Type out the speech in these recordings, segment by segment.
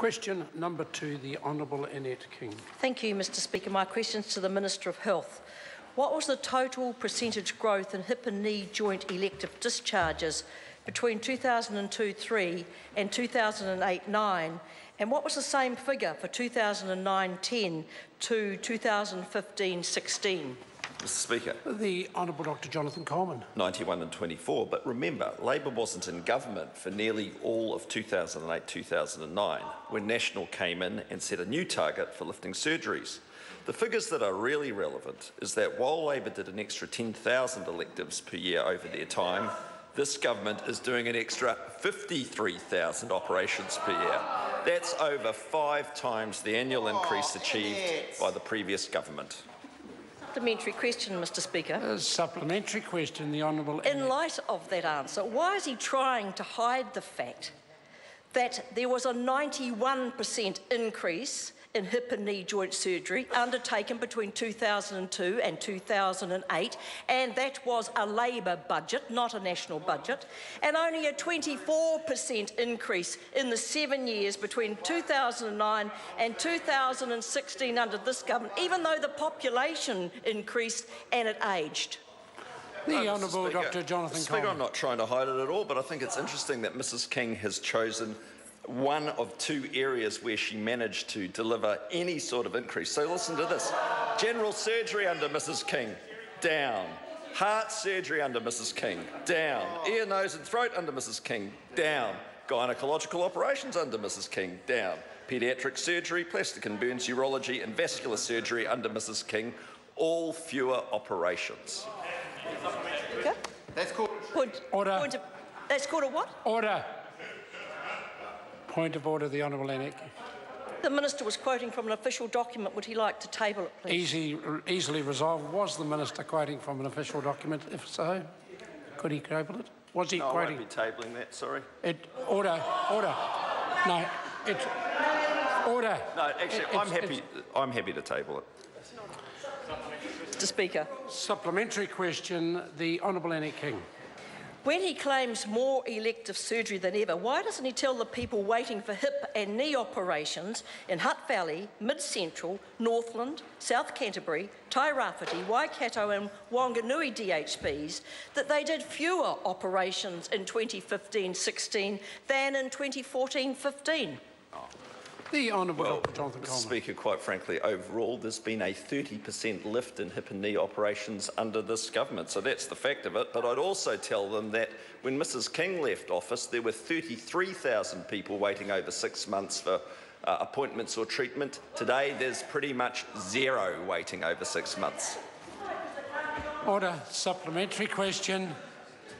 Question number 2, the Honourable Annette King. Thank you, Mr Speaker. My question is to the Minister of Health. What was the total percentage growth in hip and knee joint elective discharges between 2002-3 and 2008-9? And what was the same figure for 2009-10 to 2015-16? Mr Speaker. The Honourable Dr Jonathan Coleman. 91 and 24, but remember, Labor wasn't in government for nearly all of 2008-2009, when National came in and set a new target for lifting surgeries. The figures that are really relevant is that while Labor did an extra 10,000 electives per year over their time, this government is doing an extra 53,000 operations per year. That's over 5 times the annual increase achieved by the previous government. Supplementary question, Mr Speaker. Supplementary question, the Honourable In light of that answer, why is he trying to hide the fact that there was a 91% increase in hip and knee joint surgery undertaken between 2002 and 2008, and that was a Labor budget, not a national budget, and only a 24% increase in the 7 years between 2009 and 2016 under this government, even though the population increased and it aged? The Honourable Dr Jonathan Speaker, Coleman. I'm not trying to hide it at all, but I think it's interesting that Mrs King has chosen one of 2 areas where she managed to deliver any sort of increase. So listen to this. General surgery under Mrs King, down. Heart surgery under Mrs King, down. Ear, nose and throat under Mrs King, down. Gynecological operations under Mrs King, down. Paediatric surgery, plastic and burns, urology and vascular surgery under Mrs King, all fewer operations. Okay. That's called Order. That's called a what? Order. Point of order, the Honourable Annette. The Minister was quoting from an official document. Would he like to table it, please? Easily resolved. Was the Minister quoting from an official document? If so, could he table it? Was he quoting? I won't be tabling that, sorry. Order. No, order. No, actually, I'm happy to table it. Mr Speaker. Supplementary question, the Honourable Annette King. When he claims more elective surgery than ever, why doesn't he tell the people waiting for hip and knee operations in Hutt Valley, Mid-Central, Northland, South Canterbury, Tairāwhiti, Waikato and Wanganui DHBs that they did fewer operations in 2015-16 than in 2014-15? The Honourable Dr Jonathan Coleman. Speaker, quite frankly, overall there's been a 30% lift in hip and knee operations under this government, so that's the fact of it. But I'd also tell them that when Mrs King left office, there were 33,000 people waiting over 6 months for appointments or treatment. Today there's pretty much 0 waiting over 6 months. Order. Supplementary question,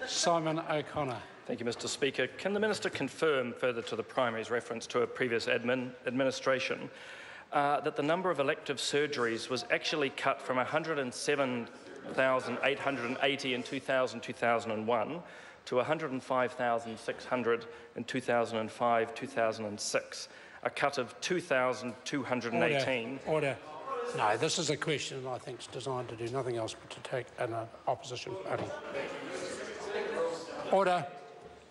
Simon O'Connor. Thank you, Mr Speaker. Can the Minister confirm, further to the primary's reference to a previous administration, that the number of elective surgeries was actually cut from 107,880 in 2000-2001 to 105,600 in 2005-2006, a cut of 2,218. Order. No, this is a question I think is designed to do nothing else but to take an opposition party. Order.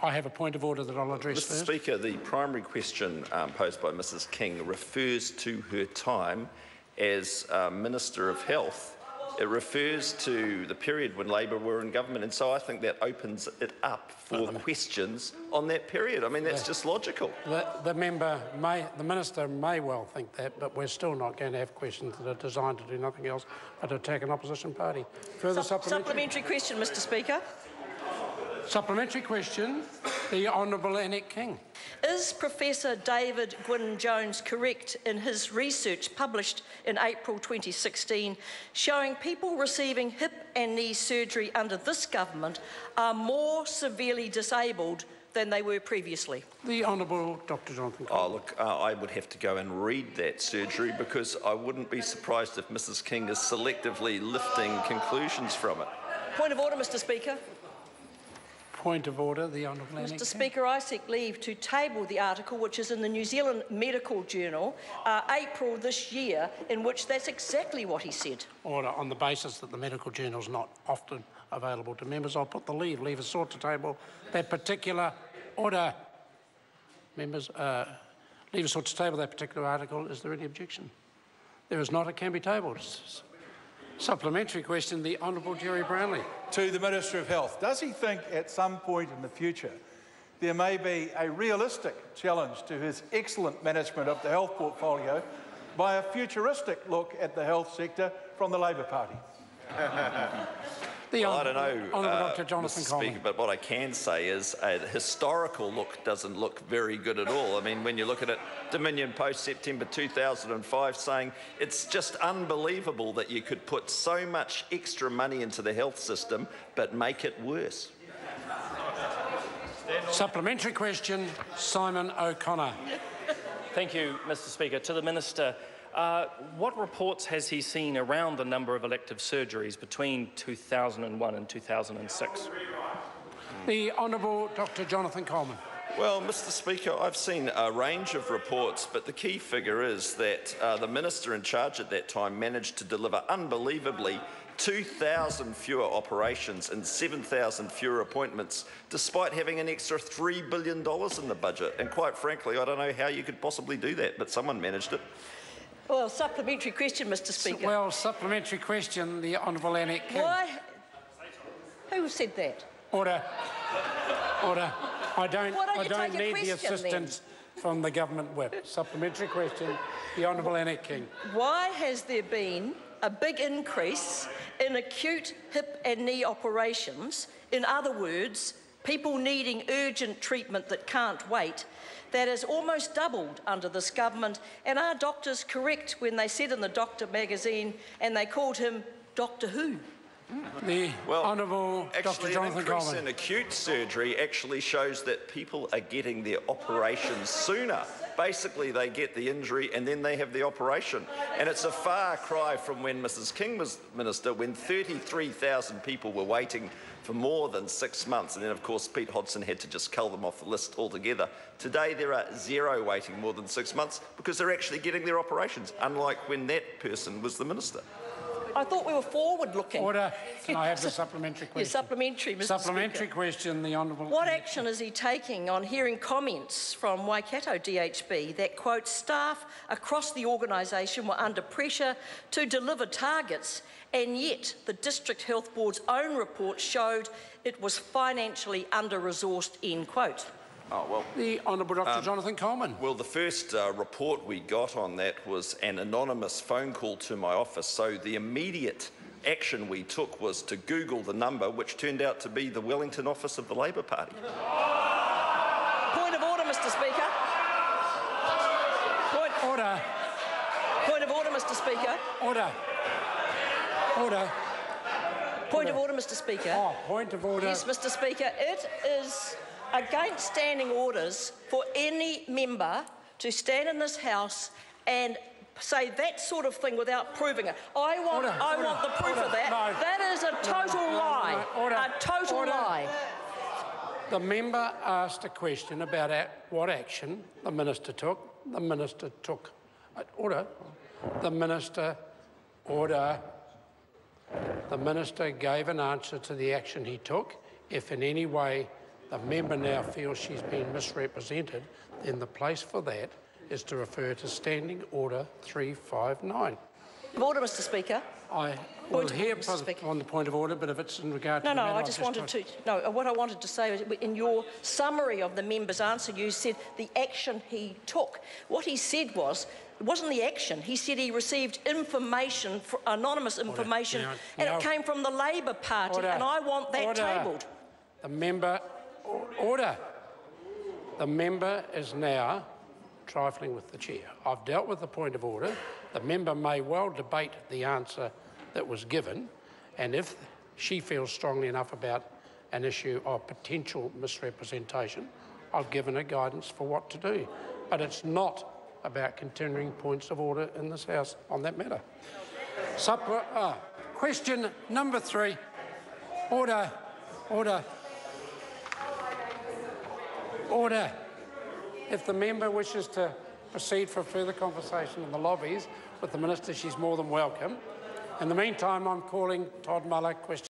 I have a point of order that I'll address Mr first. Speaker, the primary question posed by Mrs King refers to her time as Minister of Health. It refers to the period when Labor were in government, and so I think that opens it up for questions on that period. I mean, that's just logical. The Minister may well think that, but we're still not going to have questions that are designed to do nothing else but to attack an opposition party. Further supplementary question, Mr Speaker. Supplementary question, the Honourable Annette King. Is Professor David Gwynne-Jones correct in his research published in April 2016 showing people receiving hip and knee surgery under this government are more severely disabled than they were previously? The Honourable Dr Jonathan Coleman. Oh, look, I would have to go and read that surgery because I wouldn't be surprised if Mrs King is selectively lifting conclusions from it. Point of order, Mr Speaker. Point of order, the Honourable Annette King. Mr Speaker, I seek leave to table the article which is in the New Zealand Medical Journal, April this year, in which that's exactly what he said. Order. On the basis that the Medical Journal is not often available to members, I'll put the leave is sought to table that particular order. Members, Leave us ought to table that particular article. Is there any objection? There is not. It can be tabled. Supplementary question, the Honourable Jerry Brownlee. To the Minister of Health. Does he think at some point in the future there may be a realistic challenge to his excellent management of the health portfolio by a futuristic look at the health sector from the Labor Party? Well, I don't know, Dr. Jonathan Mr. Coleman. Speaker, but what I can say is a historical look doesn't look very good at all. I mean, when you look at it, Dominion Post, September 2005, saying it's just unbelievable that you could put so much extra money into the health system but make it worse. Supplementary question, Simon O'Connor. Thank you, Mr. Speaker. To the Minister, what reports has he seen around the number of elective surgeries between 2001 and 2006? The Honourable Dr. Jonathan Coleman. Well, Mr. Speaker, I've seen a range of reports, but the key figure is that the minister in charge at that time managed to deliver unbelievably 2,000 fewer operations and 7,000 fewer appointments, despite having an extra $3 billion in the budget. And quite frankly, I don't know how you could possibly do that, but someone managed it. Well, supplementary question, Mr. Speaker. Well, supplementary question, the Honourable Annette King. Why? Who said that? Order. Order. I don't take a need the question, assistance from the government whip. Supplementary question, the Honourable Annette King. Why has there been a big increase in acute hip and knee operations? In other words, people needing urgent treatment that can't wait. That has almost doubled under this government. And are doctors correct when they said in the Doctor magazine and they called him Doctor Who? The Honourable Dr. Jonathan An increase Coleman. in acute surgery actually shows that people are getting their operations sooner. Basically, they get the injury and then they have the operation. And it's a far cry from when Mrs. King was Minister, when 33,000 people were waiting for more than 6 months. And then, of course, Pete Hodgson had to just cull them off the list altogether. Today, there are 0 waiting more than 6 months because they're actually getting their operations, unlike when that person was the Minister. I thought we were forward-looking. Order. Can I have the supplementary question? Yes, supplementary, Mr. Supplementary Speaker. question, the Honourable... What action is he taking on hearing comments from Waikato DHB that, quote, staff across the organisation were under pressure to deliver targets, and yet the District Health Board's own report showed it was financially under-resourced, end quote? Oh, well, The Honourable Dr. Jonathan Coleman. Well, the first report we got on that was an anonymous phone call to my office, so the immediate action we took was to Google the number, which turned out to be the Wellington office of the Labor Party. Point of order, Mr. Speaker. Order. Point of order, Mr. Speaker. Order. Order. Point of order, Mr. Speaker. Oh, point of order. Yes, Mr. Speaker. It is against standing orders for any member to stand in this House and say that sort of thing without proving it. I want the proof of that. No. That is a total lie. Order. A total lie. The member asked a question about what action the minister took. The minister took... order. The minister... Order. The minister gave an answer to the action he took. If in any way the member now feels she's been misrepresented, then the place for that is to refer to Standing Order 359. Order, Mr. Speaker. I will hear on the point of order, but if it's in regard to the matter, I just wanted to... No, what I wanted to say was, in your summary of the member's answer, you said the action he took. What he said was, it wasn't the action. He said he received information, anonymous information, and it came from the Labor Party, and I want that tabled. The member... Order. The member is now trifling with the chair. I've dealt with the point of order. The member may well debate the answer that was given, and if she feels strongly enough about an issue of potential misrepresentation, I've given her guidance for what to do. But it's not about continuing points of order in this House on that matter. Question number 3. Order. Order. Order. If the member wishes to proceed for further conversation in the lobbies with the Minister, she's more than welcome. In the meantime, I'm calling Todd Muller, question